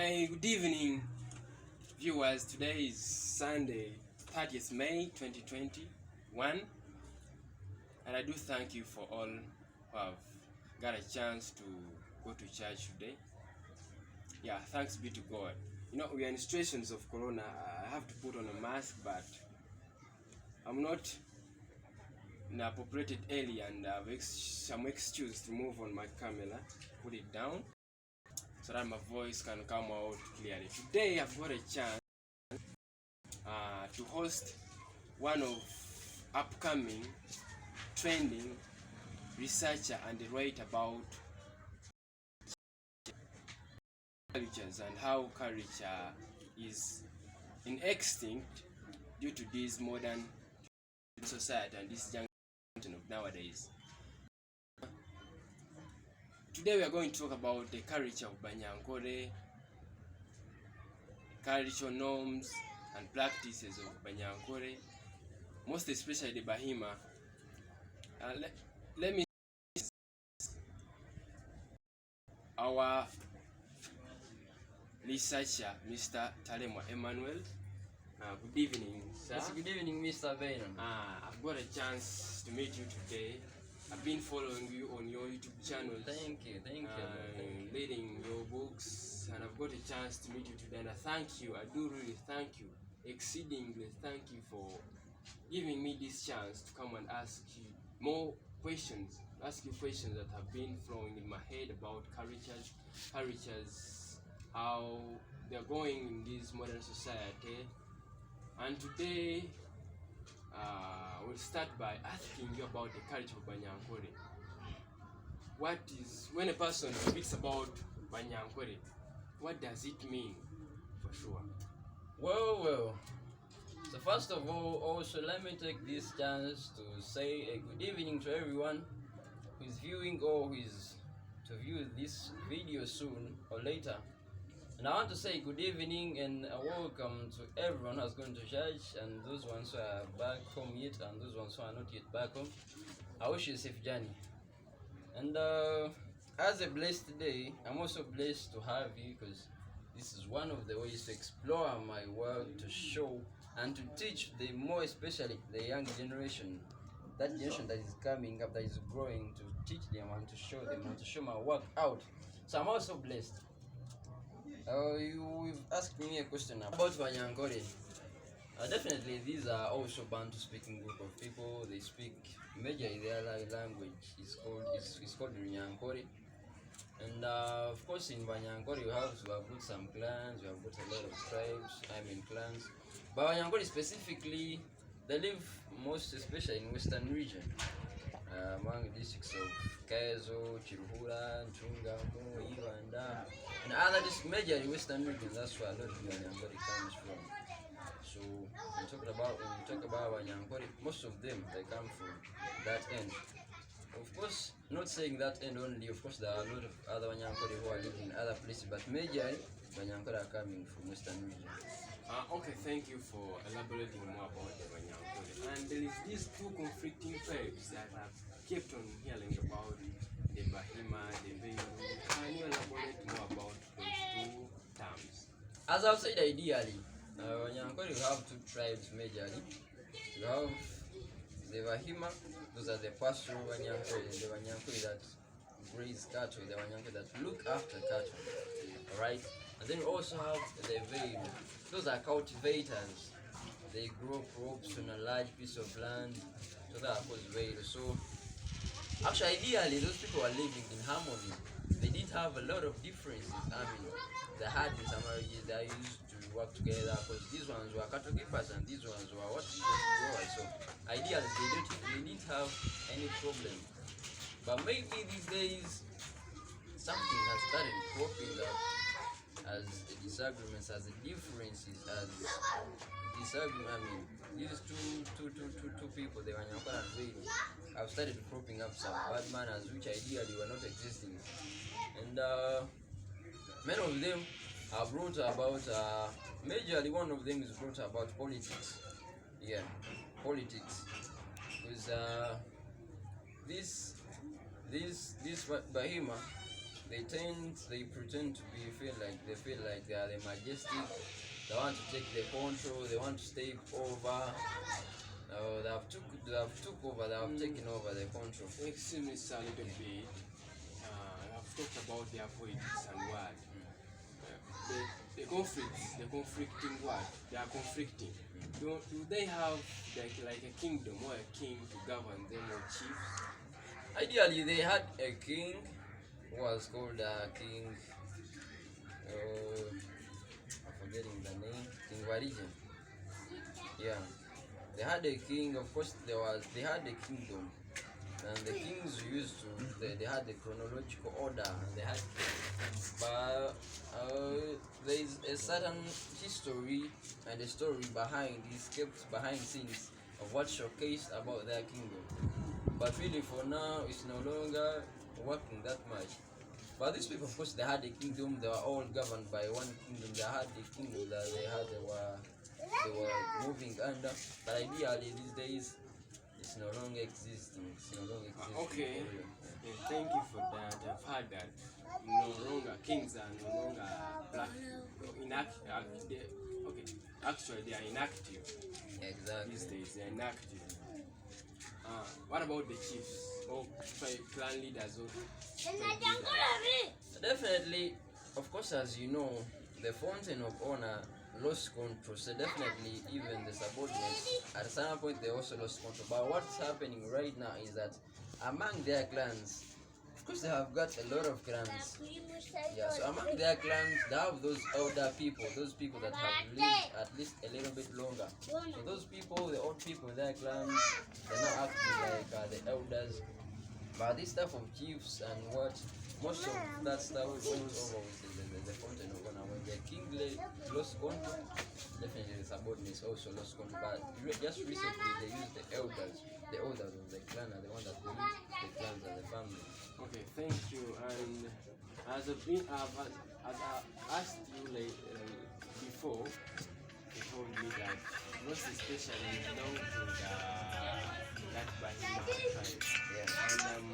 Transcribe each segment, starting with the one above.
Hey, good evening, viewers. Today is Sunday, 30th May 2021, and I do thank you for all who have got a chance to go to church today. Yeah, thanks be to God. You know, we are in situations of Corona. I have to put on a mask, but I'm not in a populated area, and I have some excuse to move on my camera, put it down, so that my voice can come out clearly. Today, I've got a chance to host one of upcoming trending researcher and write about cultures and how culture is in extinct due to this modern society and this junction of nowadays. Today we are going to talk about the culture of Banyankore, cultural norms and practices of Banyankore, most especially the Bahima. Let me our researcher, Mr. Talemwa Emmanuel. Good evening, sir. Yes, good evening, Mr. Bainam. I've got a chance to meet you today. I've been following you on your YouTube channel. Thank you. Reading your books, and I've got a chance to meet you today. And I thank you. I do really thank you, exceedingly thank you for giving me this chance to come and ask you more questions. Ask you questions that have been flowing in my head about cultures, how they're going in this modern society. And today, we'll start by asking you about the culture of Banyankore. What is, when a person speaks about Banyankore, what does it mean for sure? Well. So first of all, also let me take this chance to say a good evening to everyone who is viewing or who is to view this video soon or later. And I want to say good evening and a welcome to everyone who's going to church and those ones who are back home yet and those ones who are not yet back home. I wish you a safe journey. And as a blessed day, I'm also blessed to have you because this is one of the ways to explore my work, to show and to teach the more especially the young generation, that generation that is coming up, that is growing, to teach them and to show them and to show my work out. So I'm also blessed. You've asked me a question about Banyankore. Definitely, these are also Bantu speaking group of people. They speak majorly their language is called Banyankore. And of course, in Banyankore, we have got some clans. We have got a lot of tribes. Clans. But Banyankore specifically, they live most especially in Western region, among the districts of Kaezo, Chiruhura, Chungamu, Iwanda, and other districts, major in Western region. That's where a lot of Banyankore comes from. So when we talk about Banyankore, most of them they come from that end. Of course, not saying that end only. Of course, there are a lot of other Banyankore who are living in other places, but majorly Banyankore are coming from Western region. Okay, thank you for elaborating more about the Banyankore. And there is these two conflicting tribes that I've kept on hearing about, the Bahima, the Veyu. Can you elaborate more about those two terms? As I've said, ideally, Banyankore we have two tribes majorly. We have the Bahima, those are the pastoral Banyankore, the Banyankore that graze cattle, the Banyankore that look after cattle. Alright? And then we also have the Veyu. Those are cultivators. They grow crops on a large piece of land, so that are called Veyu. So actually, ideally, those people are living in harmony. They didn't have a lot of differences. They had in some marriages they used to work together because these ones were cattle keepers and these ones were growers. So ideally, they didn't have any problem. But maybe these days, something has started cropping up as disagreements, as the differences, as disagreement. These two people, the Banyankore and Veyu, have started cropping up some bad manners which ideally were not existing. And many of them are brought about, majorly one of them is brought about politics. Yeah, politics. Because this Bahima, they pretend to be feel like they are the majestic. They want to take the control. They want to take over. They have took over. They have taken over the control. Excuse me, sir, a little bit. I've talked about their politics and what. The conflicting what? They are conflicting. Do they have like a kingdom or a king to govern them or chiefs? Ideally, they had a king who was called King. I'm forgetting the name. King Varijan. Yeah, they had a king. Of course, they had a kingdom, and the kings used to they had the chronological order. And they had, but there is a certain history and a story behind this kept behind scenes of what showcased about their kingdom. But really, for now, it's no longer working that much. But these people, of course, they had a kingdom. They were all governed by one kingdom. They had the kingdom that they were moving under. But ideally, these days, it's no longer existing. It's no longer existing. Okay. Yeah, thank you for that. I've heard that no longer kings are no longer black. Okay, actually they are inactive Exactly. these days. They are inactive. What about the chiefs or clan leaders or tribe leaders? Definitely, of course, as you know, the fountain of honor lost control. So definitely, even the subordinates at some point they also lost control. But what's happening right now is that among their clans, of course, they have got a lot of clans. Yeah, so among their clans, they have those older people, those people that have lived at least a little bit longer. So those people, the old people in their clans, they're not acting like the elders. But this stuff of chiefs and what, most of that stuff goes over with the fountain of honor. When the king lost control, definitely the subordinates also lost control. But just recently, they used the elders of the clan are the ones that lead the clans and the family. Okay, thank you. And as I asked you before, you told me that most especially belong to that Bahima tribe. Yeah. And I'm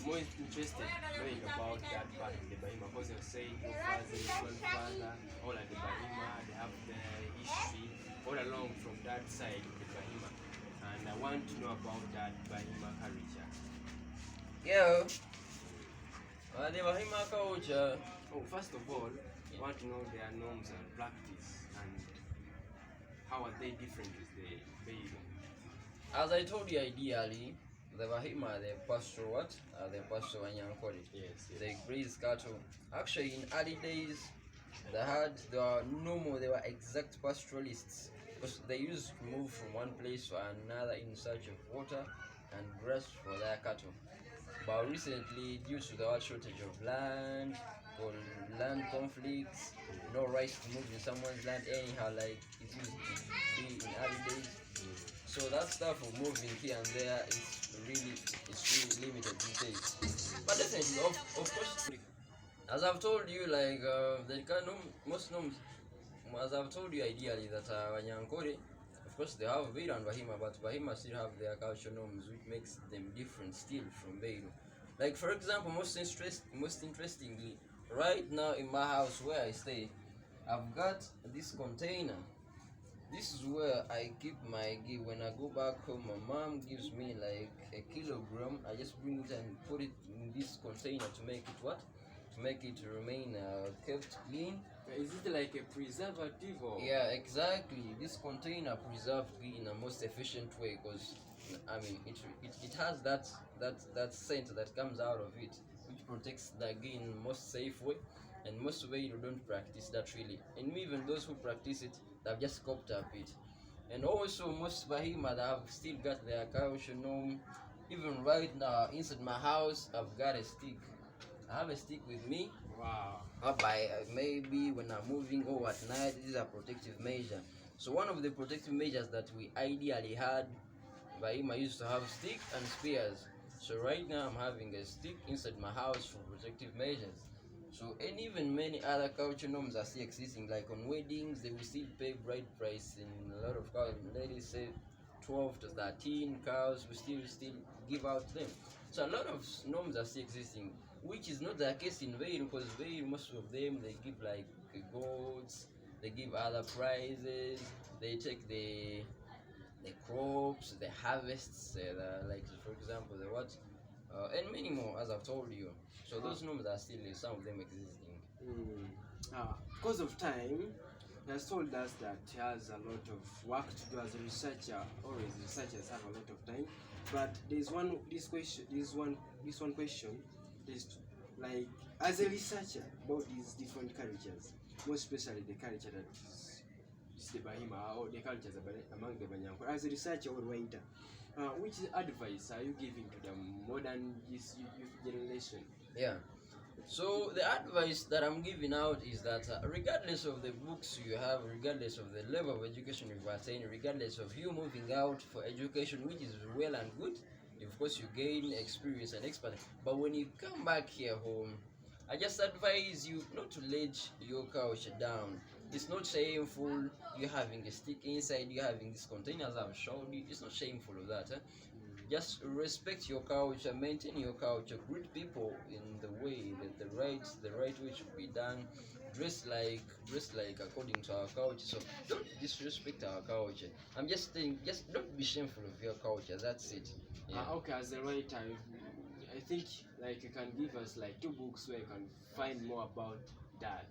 more interested knowing about that part of the Bahima because you're saying your father, your grandfather, all at the Bahima, they have the history all along from that side of the Bahima. And I want to know about that Bahima culture. Yeah. The Bahima culture. Oh, first of all, I want to know their norms and practice and how are they different with the Bahima. As I told you, ideally, the Bahima, they pasture what? They pasture Banyankore. Yes. They graze cattle. Actually, in early days, they were normal, they were exact pastoralists because they used to move from one place to another in search of water and grass for their cattle. But recently, due to the shortage of land or land conflicts, no rights to move in someone's land anyhow, like it used to be in early days. So that stuff of moving here and there is really limited these days. But definitely, of course, as I've told you, like the most norms, as I've told you, ideally that Banyankore, of course, they have Vero and Bahima, but Bahima still have their cultural norms, which makes them different still from Vero. Like for example, most interestingly, right now in my house where I stay, I've got this container. This is where I keep my ghee. When I go back home, my mom gives me like a kilogram. I just bring it and put it in this container to make it what? To make it remain kept clean. Is it like a preservative or? Yeah, exactly. This container preserved ghee in a most efficient way because I mean it has that scent that comes out of it, which protects the ghee in the most safe way. And most of you don't practice that really. And even those who practice it, they've just copped up it. And also most Bahima that have still got their culture norm. Even right now inside my house, I've got a stick. I have a stick with me. Wow. By maybe when I'm moving or at night, this is a protective measure. So one of the protective measures that we ideally had, Bahima used to have stick and spears. So right now I'm having a stick inside my house for protective measures. So and even many other culture norms are still existing. Like on weddings, they will still pay bride price in a lot of cows. Ladies say 12 to 13 cows. We still give out to them. So a lot of norms are still existing. which is not the case in Vail, because Vail, most of them, they give like goats, they give other prizes, they take the crops, the harvests, like for example, the what, and many more, as I've told you. So those norms are still some of them existing. Because of time, he has told us that he has a lot of work to do as a researcher. Always researchers have a lot of time, but there's one question is like, as a researcher about these different cultures, most especially the culture that is the Bahima or the cultures among the Banyankore. As a researcher or writer, which advice are you giving to the modern youth generation? Yeah. So the advice that I'm giving out is that regardless of the books you have, regardless of the level of education you've attained, regardless of you moving out for education, which is well and good, of course you gain experience and experience. But when you come back here home, I just advise you not to let your culture down. It's not shameful you having a stick inside, you having these containers I've shown you. It's not shameful of that. Just respect your culture, maintain your culture, greet people in the way that the right way should be done. Dress like according to our culture. So don't disrespect our culture. I'm just saying, just don't be shameful of your culture. That's it. Yeah. Okay, as a writer, I think like you can give us like 2 books where you can find more about that.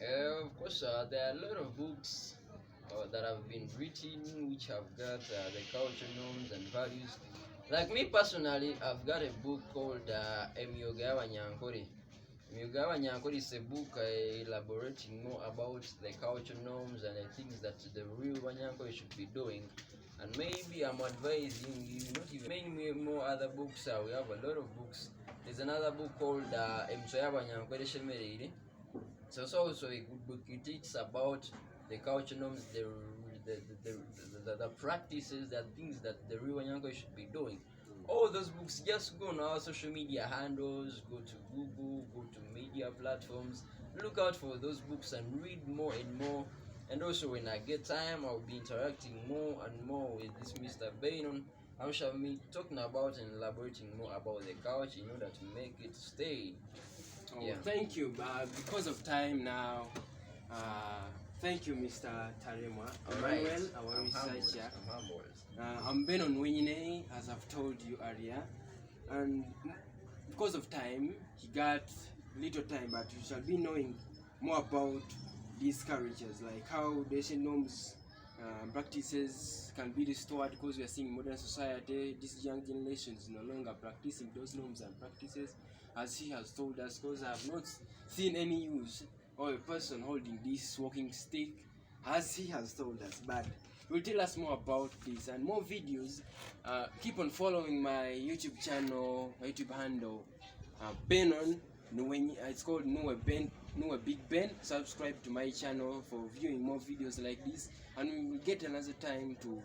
Of course, there are a lot of books that have been written which have got the culture norms and values. Like me personally, I've got a book called Emyoga Banyankore. Emyoga Banyankore is a book elaborating more about the culture norms and the things that the real Banyankore should be doing. And maybe I'm advising you not even many more other books. We have a lot of books. There's another book called Emsoya Banyankore Shemerere. So it's also a good book. It teaches about the culture norms, the practices, the things that the real Banyankore should be doing. All those books, just go on our social media handles, go to Google, go to media platforms, look out for those books and read more and more. And also when I get time, I'll be interacting more and more with this Mr. Bainon. I shall be talking about and elaborating more about the culture in order to make it stay. Yeah. Thank you. Because of time now, thank you, Mr. Taremwa. Alright. Our researcher. I'm humbled. I'm Benon Winyine, as I've told you earlier. And because of time, he got little time, but we shall be knowing more about these cultures, like how the ancient norms practices can be restored, because we are seeing modern society, this young generation is no longer practicing those norms and practices as he has told us, because I have not seen any use or a person holding this walking stick as he has told us, but he will tell us more about this and more videos. Keep on following my YouTube channel, my YouTube handle, Benon. It's called Noah Big Ben. Subscribe to my channel for viewing more videos like this, and we will get another time to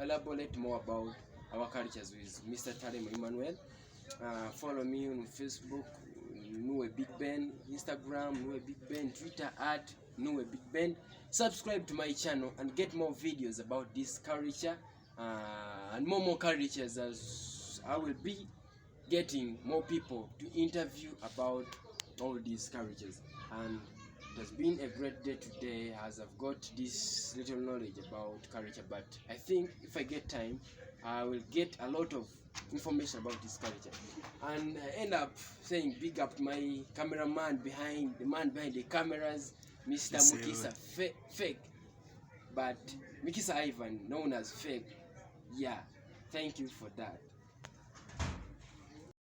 elaborate more about our cultures with Mr. Tarem Emmanuel. Follow me on Facebook, Noah Big Ben, Instagram, Noah Big Ben, Twitter at Noah Big Ben. Subscribe to my channel and get more videos about this culture and more cultures, as I will be getting more people to interview about all these cultures. And it has been a great day today as I've got this little knowledge about culture, but I think if I get time I will get a lot of information about this culture, and I end up saying big up to my cameraman behind the cameras, Mr. Mukisa Fake, but Mikisa Ivan known as Fake. Yeah, thank you for that.